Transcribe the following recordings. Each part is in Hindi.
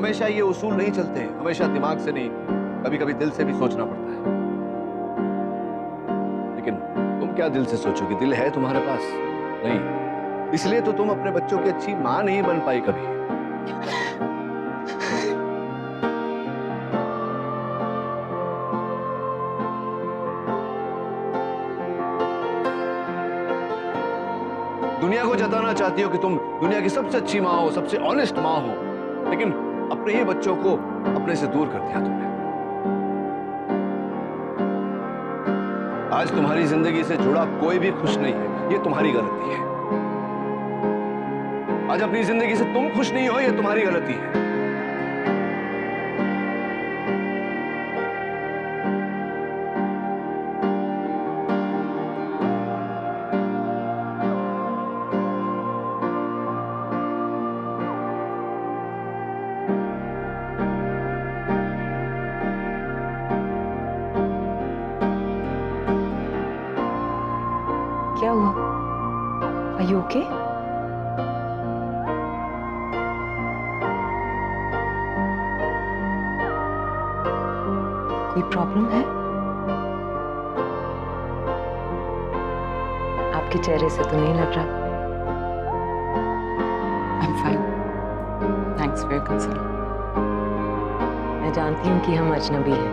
हमेशा ये उसूल नहीं चलते, हमेशा दिमाग से नहीं, कभी कभी दिल से भी सोचना पड़ता है। लेकिन तुम क्या दिल से सोचोगे? दिल है तुम्हारे पास? नहीं, इसलिए तो तुम अपने बच्चों की अच्छी मां नहीं बन पाई कभी। दुनिया को जताना चाहती हो कि तुम दुनिया की सबसे अच्छी मां हो, सबसे ऑनेस्ट मां हो, लेकिन अपने ही बच्चों को अपने से दूर कर दिया तुमने। आज तुम्हारी जिंदगी से जुड़ा कोई भी खुश नहीं है, ये तुम्हारी गलती है। आज अपनी जिंदगी से तुम खुश नहीं हो, ये तुम्हारी गलती है। क्या हुआ? Are you okay? कोई प्रॉब्लम है? आपके चेहरे से तो नहीं लग रहा। I'm fine. Thanks for your concern. मैं जानती हूँ कि हम अजनबी हैं,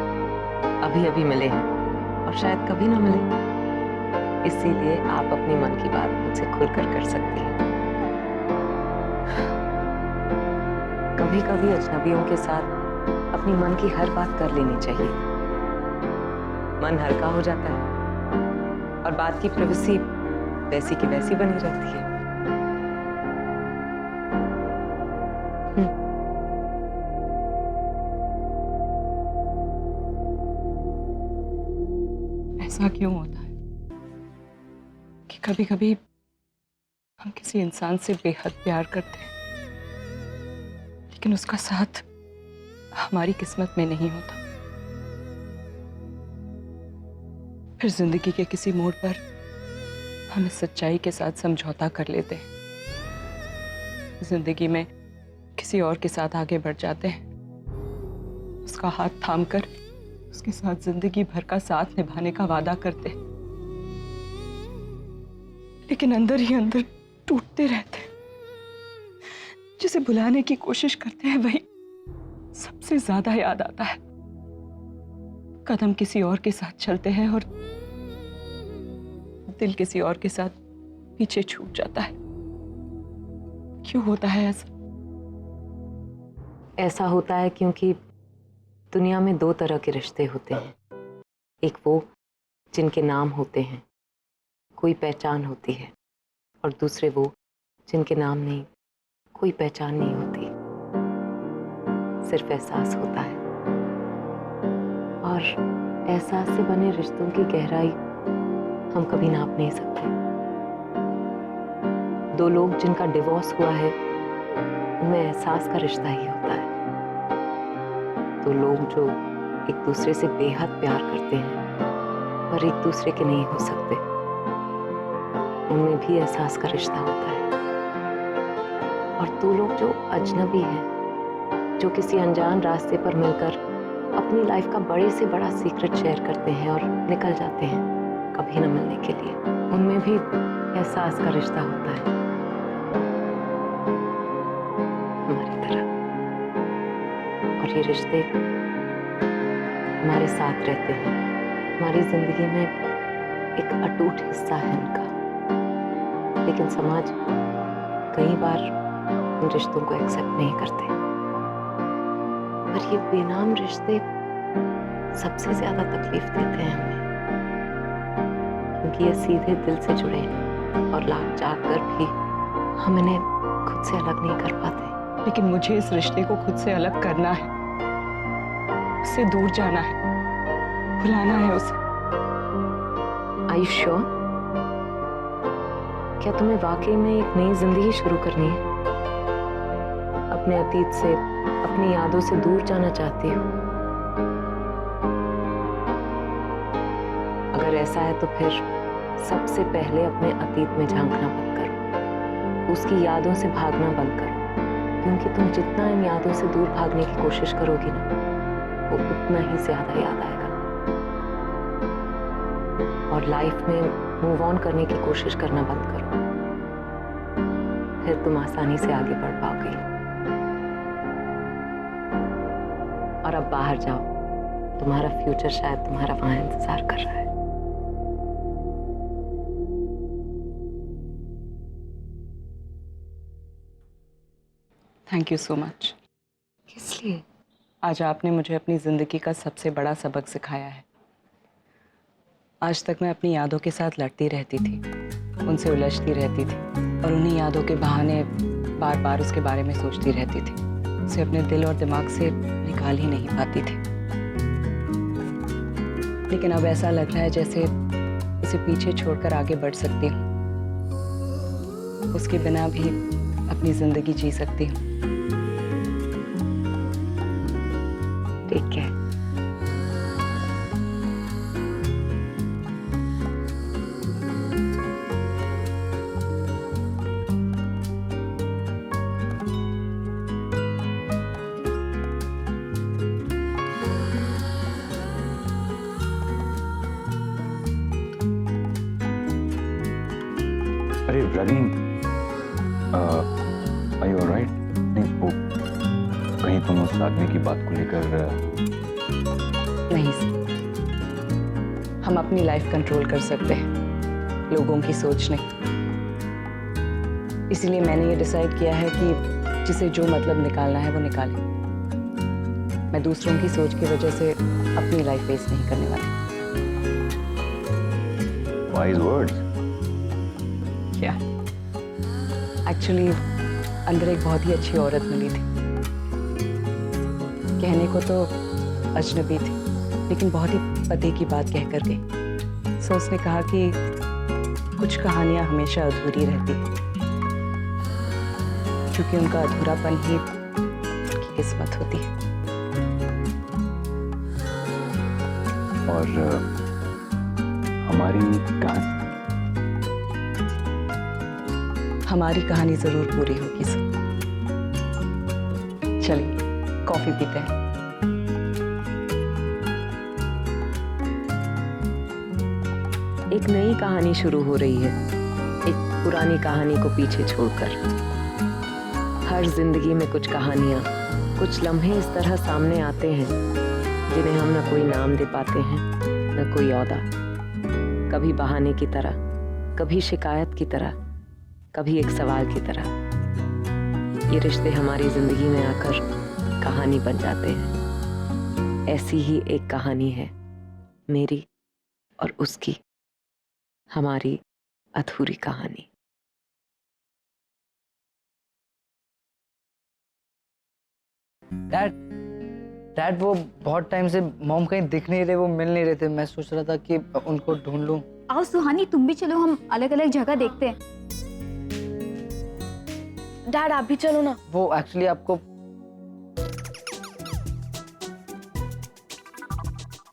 अभी अभी मिले हैं और शायद कभी ना मिले, इसीलिए आप अपनी मन की बात मुझसे खुलकर कर सकती हैं। कभी कभी अजनबियों के साथ अपनी मन की हर बात कर लेनी चाहिए, मन हल्का हो जाता है और बात की प्राइवेसी वैसी की वैसी बनी रहती है। ऐसा क्यों होता है कि कभी कभी हम किसी इंसान से बेहद प्यार करते हैं, लेकिन उसका साथ हमारी किस्मत में नहीं होता। फिर जिंदगी के किसी मोड़ पर हम इस सच्चाई के साथ समझौता कर लेते हैं, जिंदगी में किसी और के साथ आगे बढ़ जाते हैं, उसका हाथ थामकर उसके साथ जिंदगी भर का साथ निभाने का वादा करते हैं, लेकिन अंदर ही अंदर टूटते रहते हैं। जिसे भुलाने की कोशिश करते हैं वही सबसे ज्यादा याद आता है। कदम किसी और के साथ चलते हैं और दिल किसी और के साथ पीछे छूट जाता है। क्यों होता है ऐसा? ऐसा होता है क्योंकि दुनिया में दो तरह के रिश्ते होते हैं, एक वो जिनके नाम होते हैं, कोई पहचान होती है, और दूसरे वो जिनके नाम नहीं, कोई पहचान नहीं होती, सिर्फ एहसास होता है। और एहसास से बने रिश्तों की गहराई हम कभी नाप नहीं सकते। दो लोग जिनका डिवोर्स हुआ है, उनमें एहसास का रिश्ता ही होता है। दो लोग जो एक दूसरे से बेहद प्यार करते हैं पर एक दूसरे के नहीं हो सकते, उनमें भी एहसास का रिश्ता होता है। और दो लोग जो अजनबी हैं, जो किसी अनजान रास्ते पर मिलकर अपनी लाइफ का बड़े से बड़ा सीक्रेट शेयर करते हैं और निकल जाते हैं कभी न मिलने के लिए, उनमें भी एहसास का रिश्ता होता है, हमारी तरह। और ये रिश्ते हमारे साथ रहते हैं, हमारी जिंदगी में एक अटूट हिस्सा है उनका। लेकिन समाज कई बार इन रिश्तों को एक्सेप्ट नहीं करते। पर ये बेनाम रिश्ते सबसे ज्यादा तकलीफ देते हैं हमें, क्योंकि ये सीधे दिल से जुड़े हैं और लाख चाह कर भी हम इन्हें खुद से अलग नहीं कर पाते। लेकिन मुझे इस रिश्ते को खुद से अलग करना है, उससे दूर जाना है, भुलाना है उसे। Are you sure? क्या तुम्हें वाकई में एक नई जिंदगी शुरू करनी है? अपने अतीत से, अपनी यादों से दूर जाना चाहती हो? अगर ऐसा है तो फिर सबसे पहले अपने अतीत में झांकना बंद करो, उसकी यादों से भागना बंद करो, क्योंकि तुम जितना इन यादों से दूर भागने की कोशिश करोगी ना, वो उतना ही ज्यादा याद आएगा। और लाइफ में मूव ऑन करने की कोशिश करना बंद करो, फिर तुम आसानी से आगे बढ़ पाओगे। और अब बाहर जाओ, तुम्हारा फ्यूचर शायद तुम्हारा वहां इंतजार कर रहा है। Thank you so much. किस लिए? आज आपने मुझे अपनी ज़िंदगी का सबसे बड़ा सबक सिखाया है। आज तक मैं अपनी यादों के साथ लड़ती रहती थी, उनसे उलझती रहती थी और उन्हीं यादों के बहाने बार बार उसके बारे में सोचती रहती थी। उसे अपने दिल और दिमाग से निकाल ही नहीं पाती थी। लेकिन अब ऐसा लग रहा है जैसे उसे पीछे छोड़कर आगे बढ़ सकती हूँ। उसके बिना भी अपनी ज़िंदगी जी सकती हूँ। ठीक है। अरे रागिनी, आर यू ऑलराइट? नहीं, वो कहीं तुम उस आदमी की बात को लेकर नहीं सर, हम अपनी लाइफ कंट्रोल कर सकते हैं, लोगों की सोच नहीं। इसीलिए मैंने ये डिसाइड किया है कि जिसे जो मतलब निकालना है वो निकाले। मैं दूसरों की सोच की वजह से अपनी लाइफ वेस्ट नहीं करने वाली। Wise words. क्या एक्चुअली अंदर एक बहुत ही अच्छी औरत मिली थी। कहने को तो अजनबी थी, लेकिन बहुत ही पते की बात कह कर गई। सो उसने कहा कि कुछ कहानियां हमेशा अधूरी रहती हैं, क्योंकि उनका अधूरापन ही उनकी किस्मत होती है। और हमारी कहानी हमारी कहानी जरूर पूरी होगी सर। चलिए कॉफी पीते हैं। एक नई कहानी शुरू हो रही है, एक पुरानी कहानी को पीछे छोड़कर। हर जिंदगी में कुछ कहानियां, कुछ लम्हे इस तरह सामने आते हैं जिन्हें हम न कोई नाम दे पाते हैं, न कोई औदा। कभी बहाने की तरह, कभी शिकायत की तरह, कभी एक सवाल की तरह। ये रिश्ते हमारी जिंदगी में आकर कहानी बन जाते हैं। ऐसी ही एक कहानी है मेरी और उसकी, हमारी अधूरी कहानी। डैड वो बहुत टाइम से मॉम कहीं दिख नहीं रहे, वो मिल नहीं रहे थे। मैं सोच रहा था कि उनको ढूंढ लूं। आओ सुहानी, तुम भी चलो, हम अलग अलग जगह देखते हैं। डैड आप भी चलो ना। वो एक्चुअली आपको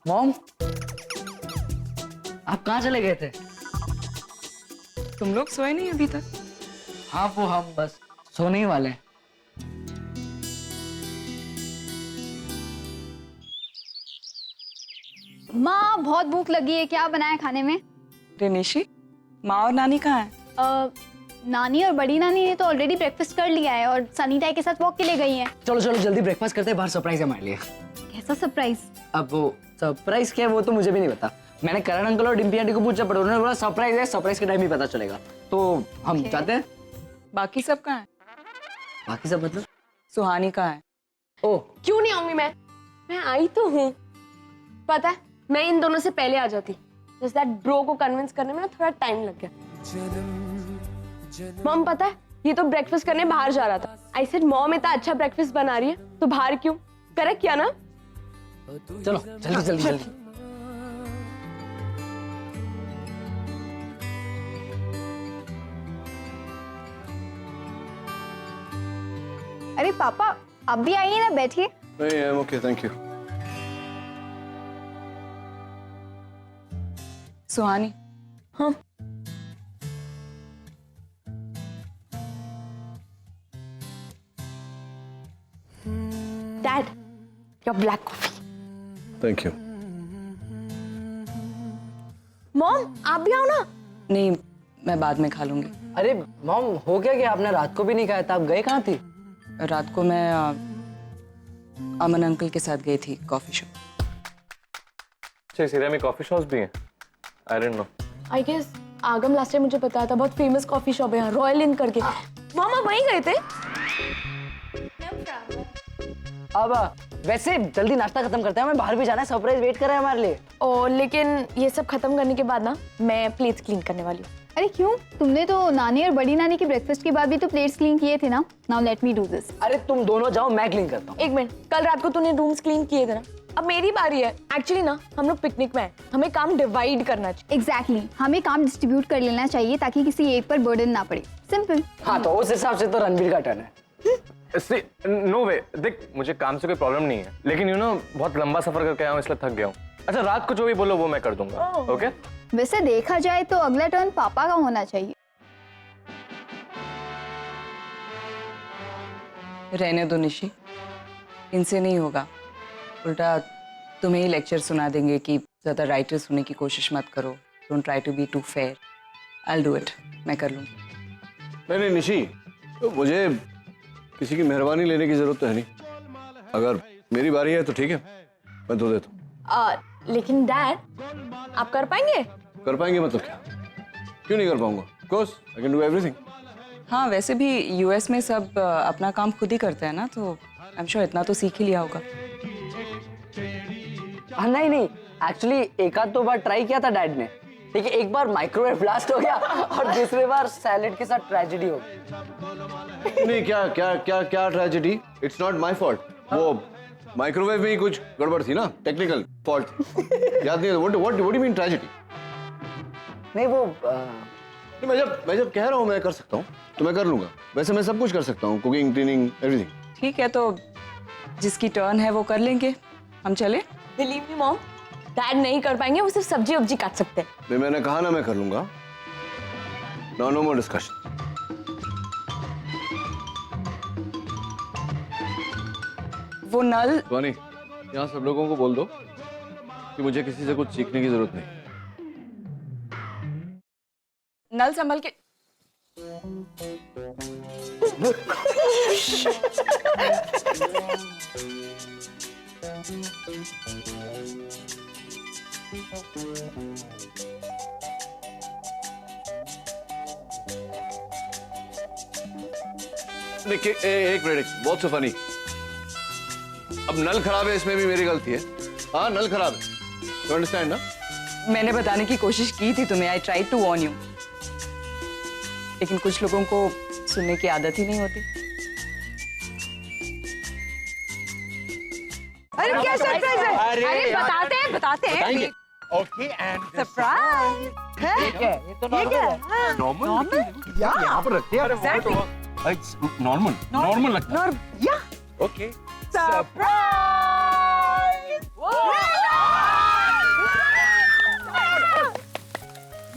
मॉम, आप कहाँ चले गए थे? तुम लोग सोए नहीं अभी तक? हाँ, वो हम बस सोने ही वाले हैं। माँ बहुत भूख लगी है, क्या बनाए खाने में? निशी, माँ और नानी कहाँ हैं? नानी और बड़ी नानी ने तो ऑलरेडी ब्रेकफास्ट कर लिया है और सनीता के साथ वॉक के लिए गई हैं। चलो चलो जल्दी ब्रेकफास्ट करते हैं, बाहर सरप्राइज है हमारे लिए। कैसा सरप्राइज? अब वो सरप्राइज क्या है वो तो मुझे भी नहीं पता। मैंने करण अंकल और डिम्पी आंटी को पूछा, पर उन्होंने बोला सरप्राइज है, सरप्राइज के टाइम ही पता चलेगा। तो हम जाते हैं। बाकी सब कहाँ हैं? बाकी सब मतलब? सुहानी कहाँ है? ओह, क्यों नहीं आऊंगी मैं आई तो हूँ। पता है मैं इन दोनों से पहले आ जाती, जस्ट दैट ब्रो को कन्विंस करने में ना थोड़ा टाइम लग गया। मॉम पता है ये तो ब्रेकफास्ट करने बाहर जा रहा था। आई सेड मॉम इतना अच्छा ब्रेकफास्ट बना रही है तो बाहर क्यों? करेक्ट किया ना? चलो जल्दी जल्दी जल्दी। अरे पापा, आप भी आइए ना, बैठिए। नहीं, I am okay, thank you. Suhani, हाँ Dad, your black coffee. Thank you. Mom, आप भी आओ ना। नहीं, मैं बाद में खा लूंगी। अरे मॉम, हो गया आपने रात को भी नहीं खाया था, आप गए कहाँ थी? रात को मैं अमन अंकल के साथ गई थी कॉफी शॉप। अच्छा, इस एरिया में कॉफी शॉप्स भी हैं? I don't know. I guess आगम लास्ट टाइम मुझे बताया था, बहुत फेमस कॉफी शॉप है यहाँ, रॉयल इन करके। मॉम, आप वहीं गए थे? अब वैसे जल्दी नाश्ता खत्म करते हैं, हमें बाहर भी जाना है, सरप्राइज वेट कर रहे हैं हमारे लिए। और लेकिन ये सब खत्म करने के बाद ना मैं प्लेट्स क्लीन करने वाली हूँ। अरे क्यों? तुमने तो नानी और बड़ी नानी के ब्रेकफास्ट के बाद भी तो प्लेट्स क्लीन किए थे ना। Now let me do this. अरे तुम दोनों जाओ, मैं क्लीन करता हूँ। एक मिनट, कल रात को तूने रूम्स क्लीन किए थे ना, अब मेरी बारी है। एक्चुअली ना हम लोग पिकनिक में हैं, हमें काम डिवाइड करना चाहिए। एग्जैक्टली, हमें काम डिस्ट्रीब्यूट कर लेना चाहिए ताकि किसी एक पर बर्डन ना पड़े। सिंपल। हाँ, तो उस हिसाब से तो रणबीर का टर्न है। नो वे, देख मुझे काम से कोई प्रॉब्लम नहीं है, लेकिन यू नो बहुत लंबा सफर करके आया हूँ इसलिए थक गया हूँ। अच्छा, रात को जो भी बोलो वो मैं कर दूंगा। ओके? वैसे देखा जाए तो अगला टर्न पापा का होना चाहिए। रहने दो निशी, इनसे नहीं होगा। उल्टा तुम्हें ही लेक्चर सुना देंगे कि ज़्यादा राइटर्स होने की कोशिश मत करो, don't try to be too fair. I will do it, मैं कर लूँगी। नहीं निशी, तो मुझे किसी की मेहरबानी लेने की जरूरत तो है नहीं। अगर मेरी बारी है तो ठीक है, मैं धो देता हूँ। लेकिन डैड, आप कर पाएंगे? कर पाएंगे मतलब क्या? क्यों नहीं कर पाऊंगा? Of course I can do everything. हाँ, वैसे भी यूएस में सब अपना काम खुद ही करते हैं ना, तो आई एम श्योर इतना तो सीख ही लिया होगा। नहीं, एक्चुअली एक आध तो बार ट्राई किया था डैड ने, लेकिन एक बार माइक्रोवेव ब्लास्ट हो गया और दूसरी बार सैलेड के साथ ट्रेजेडी हो गई। नहीं, क्या क्या क्या क्या tragedy? It's not my fault. वो माइक्रोवेव में ही कुछ गड़बड़ थी ना, टेक्निकल फॉल्ट। याद नहीं है? What do you mean tragedy? नहीं, वो नहीं, मैं जब कह रहा हूँ मैं कर सकता हूँ तो मैं कर लूंगा। वैसे मैं सब कुछ कर सकता हूँ, कुकिंग, क्लीनिंग, एवरीथिंग। ठीक है, तो जिसकी टर्न है वो कर लेंगे। हम चले? बिलीव मी मॉम, डैड नहीं कर पाएंगे, वो सिर्फ सब्जी वब्जी काट सकते हैं। नहीं, मैंने कहा ना मैं कर लूंगा। No more discussion. वो नल स्वानी, यहाँ सब लोगों को बोल दो कि मुझे किसी से कुछ सीखने की जरूरत नहीं। नल संभल के। देखिए, एक मिनट, बहुत सो फनी। अब नल खराब है, इसमें भी मेरी गलती है। हाँ, नल खराब है, यू अंडरस्टैंड ना? मैंने बताने की कोशिश की थी तुम्हें, I try to warn you, लेकिन कुछ लोगों को सुनने की आदत ही नहीं होती। अरे क्या सरप्राइज है? अरे बताते हैं। ओके, एंड सरप्राइज है? ये तो ये क्या? नॉर्मल यहाँ पर रखते हैं। नॉर्मल लगता है। या ओके, सरप्राइज!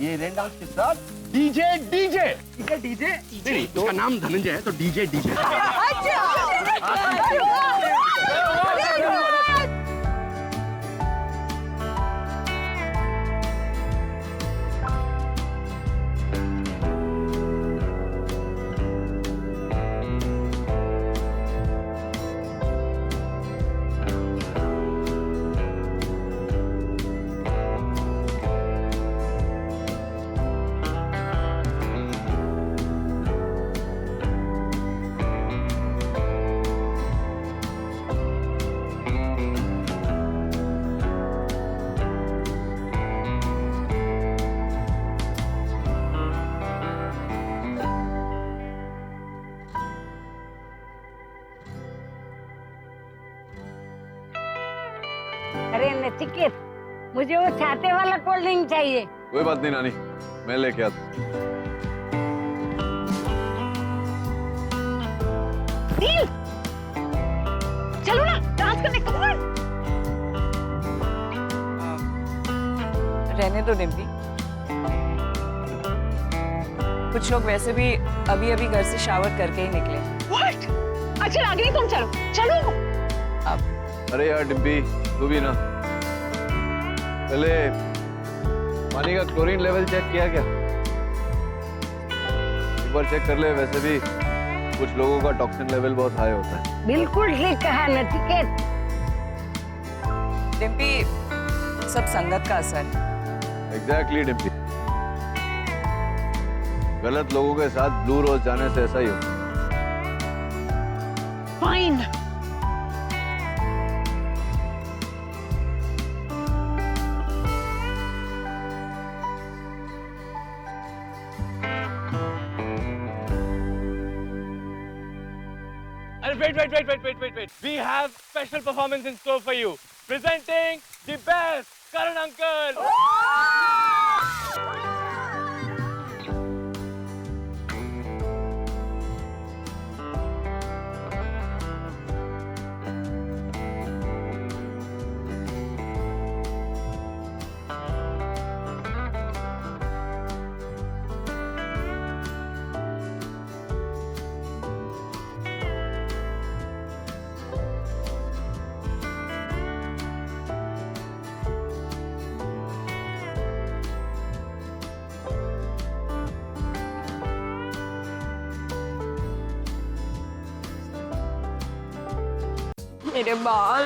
ये रेंडाउस के साथ डीजे डीजे डीजे डीजे नहीं, उसका नाम धनंजय है तो डीजे डीजे। अरे नचिकेत, मुझे वो छाते वाला कोल्ड ड्रिंक चाहिए। कोई बात नहीं नानी, मैं लेके आता हूँ। नील, चलो ना डांस करने। Come on. रहने दो डिम्पी, कुछ लोग वैसे भी अभी अभी घर से शावर करके ही निकले। व्हाट? अच्छा रागिनी, तुम चलो चलो। अरे यार डिम्पी, तू भी ना पहले पानी का क्लोरीन लेवल चेक किया क्या? एक बार चेक कर ले, वैसे भी कुछ लोगों का टॉक्सिन लेवल बहुत हाई होता है। बिल्कुल ठीक कहा नचिकेत। डिम्पी, सब संगत का असर है। एग्जैक्टली डिम्पी, गलत लोगों के साथ ब्लू रोज जाने से ऐसा ही होता है। Fine. Wait. We have special performance in store for you. Presenting the best, Karan Uncle. मेरे बाल।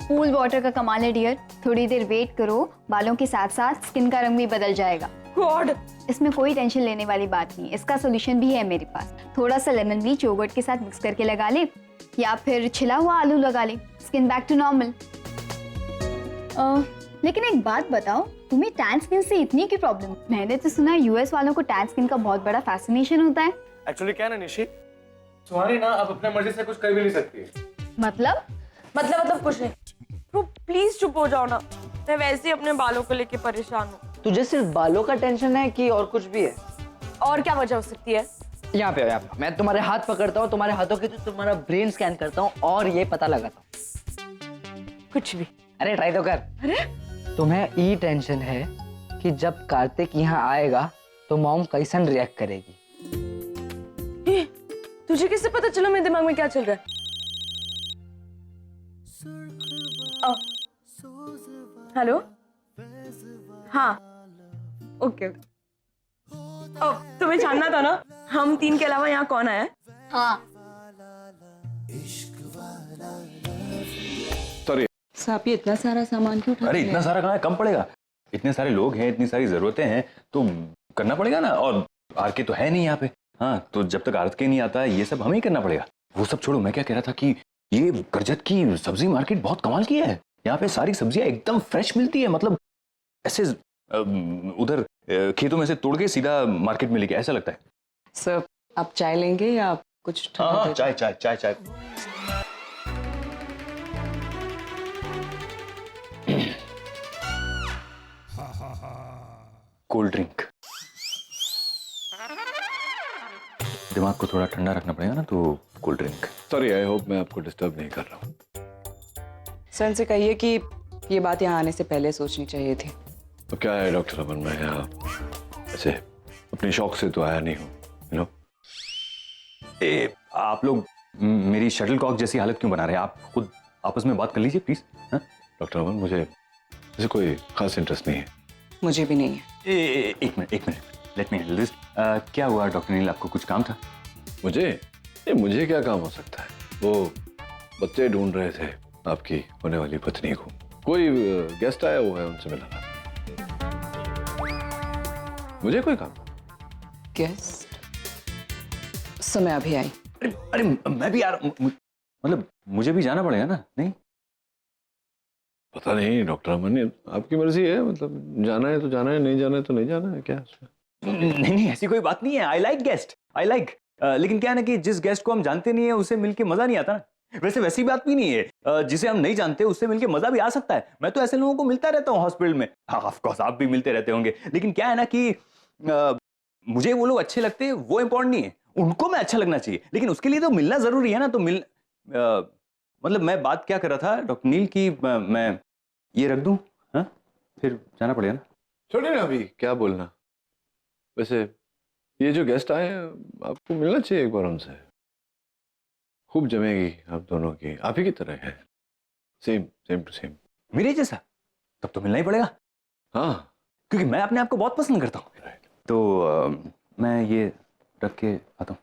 कूल वाटर का कमाल है डियर, थोड़ी देर वेट करो, बालों के साथ साथ स्किन का रंग भी बदल जाएगा। गॉड, इसमें कोई टेंशन लेने वाली बात नहीं, इसका सोल्यूशन भी है मेरे पास। थोड़ा सा लेमन ब्लीच योगर्ट के साथ मिक्स करके लगा ले, या फिर छिला हुआ आलू लगा ले, स्किन बैक टू नॉर्मल। लेकिन एक बात बताओ, तुम्हें टैन स्किन से इतनी की प्रॉब्लम? मैंने तो सुना यूएस वालों को टैन स्किन का बहुत बड़ा फैसिनेशन होता है। एक्चुअली क्या ना निशी, तुम्हारी ना अब अपने मर्जी से कुछ कर भी नहीं सकती। मतलब कुछ नहीं। तो प्लीज चुप हो जाओ ना, मैं वैसे ही अपने बालों को लेके परेशान हूँ। तुझे सिर्फ बालों का टेंशन है कि और कुछ भी है? और क्या वजह हो सकती है? यहाँ पे मैं तुम्हारे हाथ पकड़ता हूँ, तुम्हारे हाथों की तो तुम्हारा ब्रेन स्कैन करता हूँ और ये पता लगाता हूँ। कुछ भी। अरे ट्राई तो कर। अरे तुम्हें ये टेंशन है कि जब कार्तिक यहाँ आएगा तो मॉम कैसन रिएक्ट करेगी। तुझे कैसे पता चला मेरे दिमाग में क्या चल रहा है? हेलो, हाँ, ओके। तुम्हें जानना था ना हम तीन के अलावा यहाँ कौन आया है? हाँ, सॉरी साहब, ये इतना सारा सामान क्यों उठा? अरे इतना सारा कहाँ है, कम पड़ेगा। इतने सारे लोग हैं, इतनी सारी जरूरतें हैं, तो करना पड़ेगा ना। और आर के तो है नहीं यहाँ पे। हाँ, तो जब तक आर के नहीं आता ये सब हमें ही करना पड़ेगा। वो सब छोड़ो, मैं क्या कह रहा था कि ये करजत की सब्जी मार्केट बहुत कमाल की है। यहाँ पे सारी सब्जियां एकदम फ्रेश मिलती है, मतलब ऐसे उधर खेतों में से तोड़ के सीधा मार्केट में लेके, ऐसा लगता है। सर, आप चाय लेंगे या कुछ? हाँ, चाय चाय चाय चाय। Cold drink. दिमाग को थोड़ा ठंडा रखना पड़ेगा ना, तो cold drink. Sorry, I hope मैं आपको डिस्टर्ब नहीं कर रहा हूँ। सर से कहिए कि ये बात यहाँ आने से पहले सोचनी चाहिए थी। तो क्या है डॉक्टर अमन, मैं यहाँ ऐसे अपने शौक से तो आया नहीं हूँ, यू नो। आप लोग मेरी शटल कॉक जैसी हालत क्यों बना रहे हैं? आप खुद आपस में बात कर लीजिए प्लीज। डॉक्टर अमन, मुझे ऐसे कोई खास इंटरेस्ट नहीं है। मुझे भी नहीं है। एक minute, let me handle this. क्या हुआ डॉक्टर नील, आपको कुछ काम था? मुझे क्या काम हो सकता है? वो बच्चे ढूंढ रहे थे आपकी होने वाली पत्नी को। कोई गेस्ट आया हुआ है, उनसे मिलाना। मुझे कोई काम? गेस्ट? समय अभी आई। अरे मैं भी यार, मतलब मुझे भी जाना पड़ेगा ना? नहीं पता नहीं डॉक्टर अमन, आपकी मर्जी है, मतलब जाना है तो जाना है, नहीं जाना है तो नहीं जाना है, क्या उसमें? नहीं, ऐसी कोई बात नहीं है। I like guest, I like. लेकिन क्या है ना कि जिस गेस्ट को हम जानते नहीं है उससे मिलके मजा नहीं आता ना। वैसी बात भी नहीं है, जिसे हम नहीं जानते उससे मिलके मजा भी आ सकता है। मैं तो ऐसे लोगों को मिलता रहता हूँ हॉस्पिटल में। हाँ, ऑफ कोर्स आप भी मिलते रहते होंगे। लेकिन क्या है ना कि मुझे वो लोग अच्छे लगते हैं, वो इंपॉर्टेंट नहीं है। उनको मैं अच्छा लगना चाहिए, लेकिन उसके लिए तो मिलना जरूरी है ना। तो मतलब मैं बात क्या कर रहा था डॉक्टर नील की, मैं ये रख दूं? हाँ, फिर जाना पड़ेगा ना। छोड़िए ना अभी क्या बोलना। वैसे ये जो गेस्ट आए हैं, आपको मिलना चाहिए एक बार उनसे। खूब जमेगी आप दोनों की, आप ही की तरह है, सेम सेम टू सेम। मेरे जैसा? तब तो मिलना ही पड़ेगा। हाँ, क्योंकि मैं अपने आप को बहुत पसंद करता हूँ। तो मैं ये रख के आता हूँ।